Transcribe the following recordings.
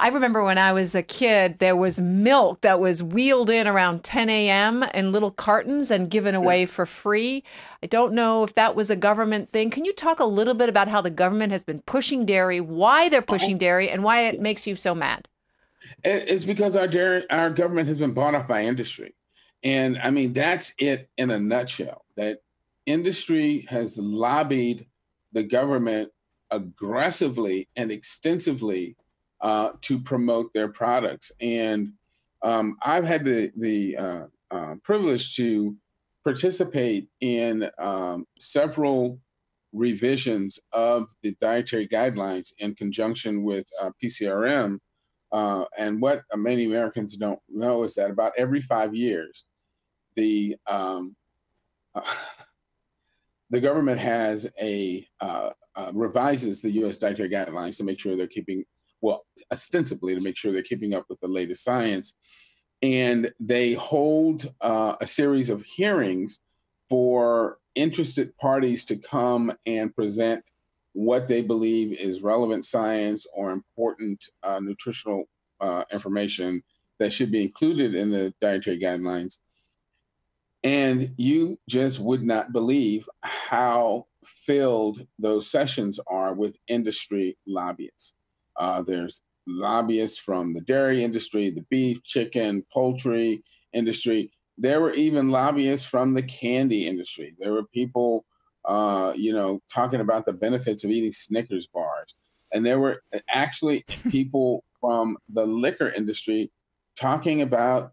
I remember when I was a kid, there was milk that was wheeled in around 10 a.m. in little cartons and given Yeah. away for free. I don't know if that was a government thing. Can you talk a little bit about how the government has been pushing dairy, why they're pushing Oh, dairy, and why it makes you so mad? it's because our government has been bought up by industry. And I mean, that's it in a nutshell. That industry has lobbied the government aggressively and extensively to promote their products. And I've had the privilege to participate in several revisions of the dietary guidelines in conjunction with PCRM. And what many Americans don't know is that about every 5 years, the uh, the government has a revises the U.S. dietary guidelines to make sure they're keeping, well, ostensibly to make sure they're keeping up with the latest science, and they hold a series of hearings for interested parties to come and present what they believe is relevant science or important nutritional information that should be included in the dietary guidelines. And you just would not believe how filled those sessions are with industry lobbyists. There's lobbyists from the dairy industry, the beef, chicken, poultry industry. There were even lobbyists from the candy industry. There were people, talking about the benefits of eating Snickers bars. And there were actually people from the liquor industry talking about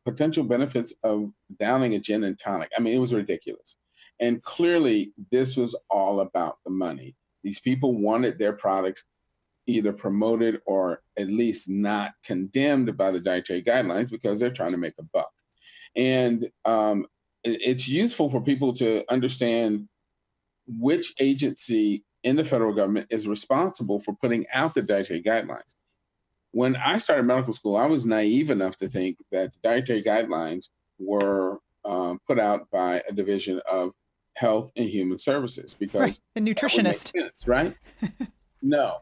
potential benefits of downing a gin and tonic. I mean, it was ridiculous. And clearly, this was all about the money. These people wanted their products either promoted or at least not condemned by the dietary guidelines because they're trying to make a buck. And it's useful for people to understand which agency in the federal government is responsible for putting out the dietary guidelines. When I started medical school, I was naive enough to think that the dietary guidelines were put out by a division of Health and Human Services Right. because The that would make nutritionist. sense, right? No,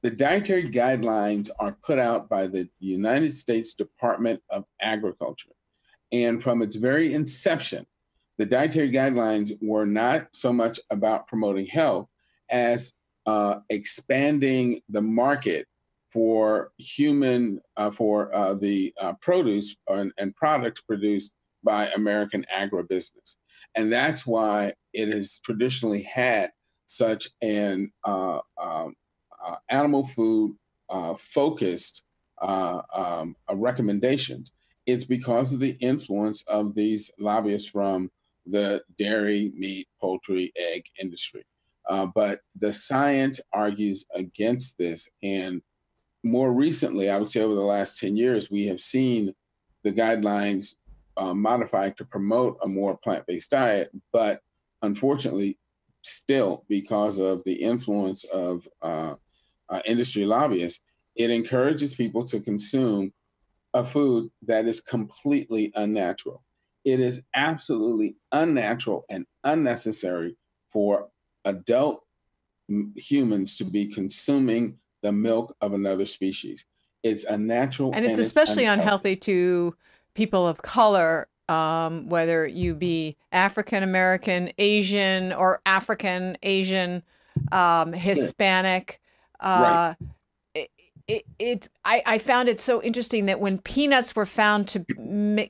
the dietary guidelines are put out by the United States Department of Agriculture. And from its very inception, the dietary guidelines were not so much about promoting health as expanding the market for the produce and products produced by American agribusiness. And that's why it has traditionally had such an animal food focused recommendations. It's because of the influence of these lobbyists from the dairy, meat, poultry, egg industry. But the science argues against this. And more recently, I would say over the last 10 years, we have seen the guidelines modified to promote a more plant based diet. But unfortunately, still, because of the influence of industry lobbyists, it encourages people to consume a food that is completely unnatural. It is absolutely unnatural and unnecessary for adult humans to be be the milk of another species. It's unnatural And it's and it's especially unhealthy. unhealthy to people of color, whether you be African American, Asian, or African, Asian, Sure. Hispanic. Right. Uh, I found it so interesting that when peanuts were found to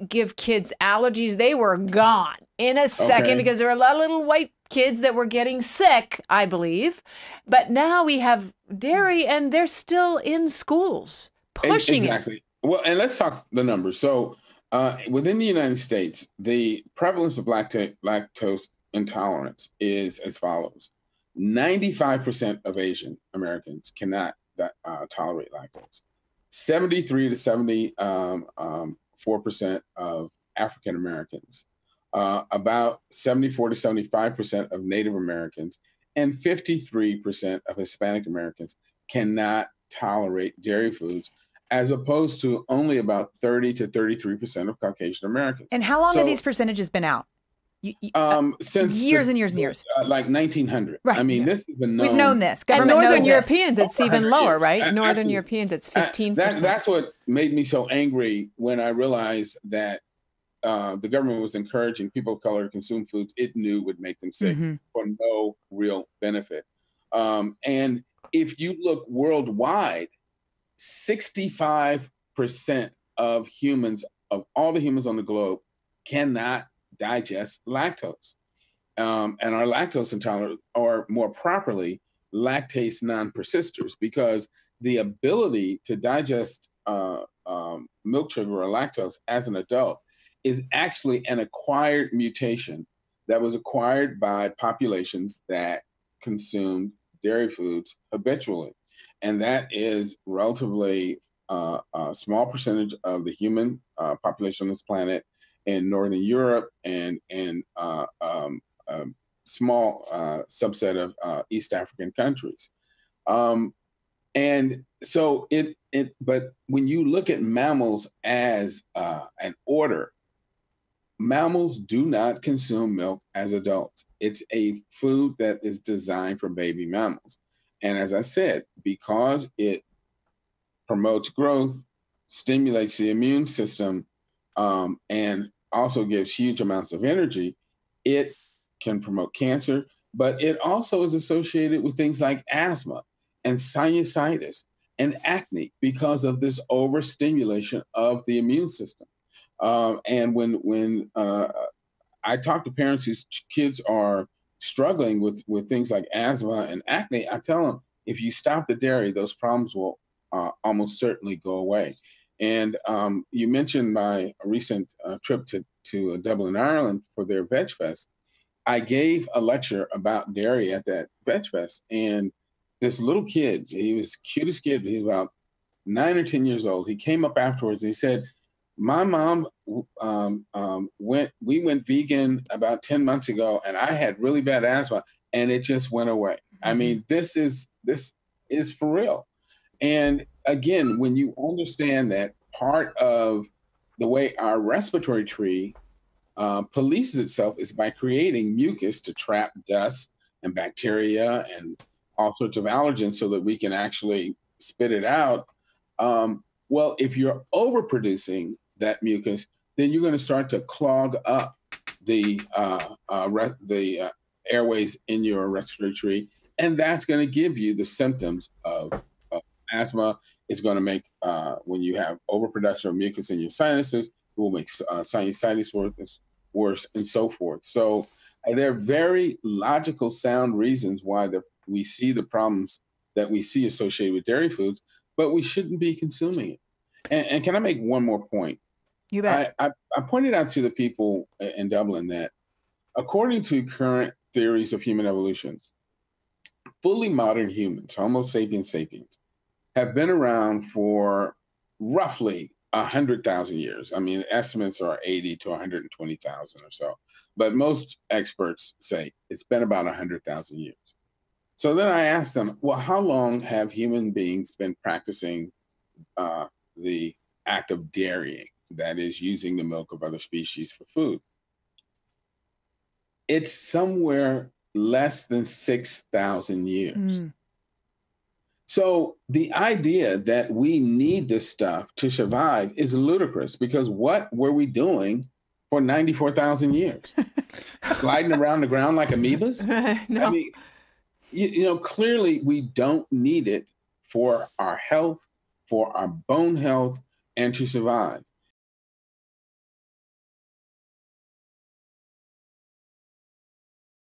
give kids allergies, they were gone in a second Okay. because there were a lot of little white kids that were getting sick, I believe. But now we have dairy and they're still in schools pushing it. Exactly. Well, and let's talk the numbers. So, within the United States, the prevalence of lactose intolerance is as follows: 95% of Asian Americans cannot tolerate lactose. 73 to 74% of African Americans, about 74 to 75% of Native Americans, and 53% of Hispanic Americans cannot tolerate dairy foods, as opposed to only about 30 to 33% of Caucasian Americans. And how long have these So percentages been out? Since years and years and years. Like 1900. Right. I mean, this has been known. We've known this. And Government knows Northern this. Europeans, it's even 100 lower, years. right? Northern Absolutely. Europeans, it's 15%. That's what made me so angry when I realized that the government was encouraging people of color to consume foods it knew would make them sick for no real benefit. And if you look worldwide, 65% of humans, of all the humans on the globe, cannot digest lactose. And are lactose intolerant, or more properly, lactase non-persisters, because the ability to digest milk sugar or lactose as an adult is actually an acquired mutation that was acquired by populations that consumed dairy foods habitually. And that is relatively a small percentage of the human population on this planet in Northern Europe, and small subset of East African countries. And so but when you look at mammals as an order, mammals do not consume milk as adults. It's a food that is designed for baby mammals. And as I said, because it promotes growth, stimulates the immune system, and also gives huge amounts of energy, it can promote cancer, but it also is associated with things like asthma and sinusitis and acne because of this overstimulation of the immune system. And when I talk to parents whose kids are struggling with things like asthma and acne, I tell them, if you stop the dairy, those problems will almost certainly go away. And you mentioned my recent trip to Dublin, Ireland for their Veg Fest. I gave a lecture about dairy at that Veg Fest, and this little kid, he was the cutest kid, he was about 9 or 10 years old. He came up afterwards and he said, my mom we went vegan about 10 months ago, and I had really bad asthma and it just went away. I mean, this is for real. And again, when you understand that part of the way our respiratory tree polices itself is by creating mucus to trap dust and bacteria and all sorts of allergens so that we can actually spit it out. Well, if you're overproducing that mucus, then you're going to start to clog up the airways in your respiratory tree, and that's going to give you the symptoms of asthma. It's going to make, when you have overproduction of mucus in your sinuses, it will make sinusitis worse, and so forth. So there are very logical, sound reasons why we see the problems that we see associated with dairy foods, but we shouldn't be consuming it. And can I make one more point? You bet. I pointed out to the people in Dublin that according to current theories of human evolution, fully modern humans, Homo sapiens sapiens, have been around for roughly 100,000 years. I mean, estimates are 80 to 120,000 or so, but most experts say it's been about 100,000 years. So then I asked them, well, how long have human beings been practicing the act of dairying, that is, using the milk of other species for food? It's somewhere less than 6,000 years. So the idea that we need this stuff to survive is ludicrous, because what were we doing for 94,000 years? Gliding around the ground like amoebas? No. I mean, you know, clearly we don't need it for our health, for our bone health, and to survive.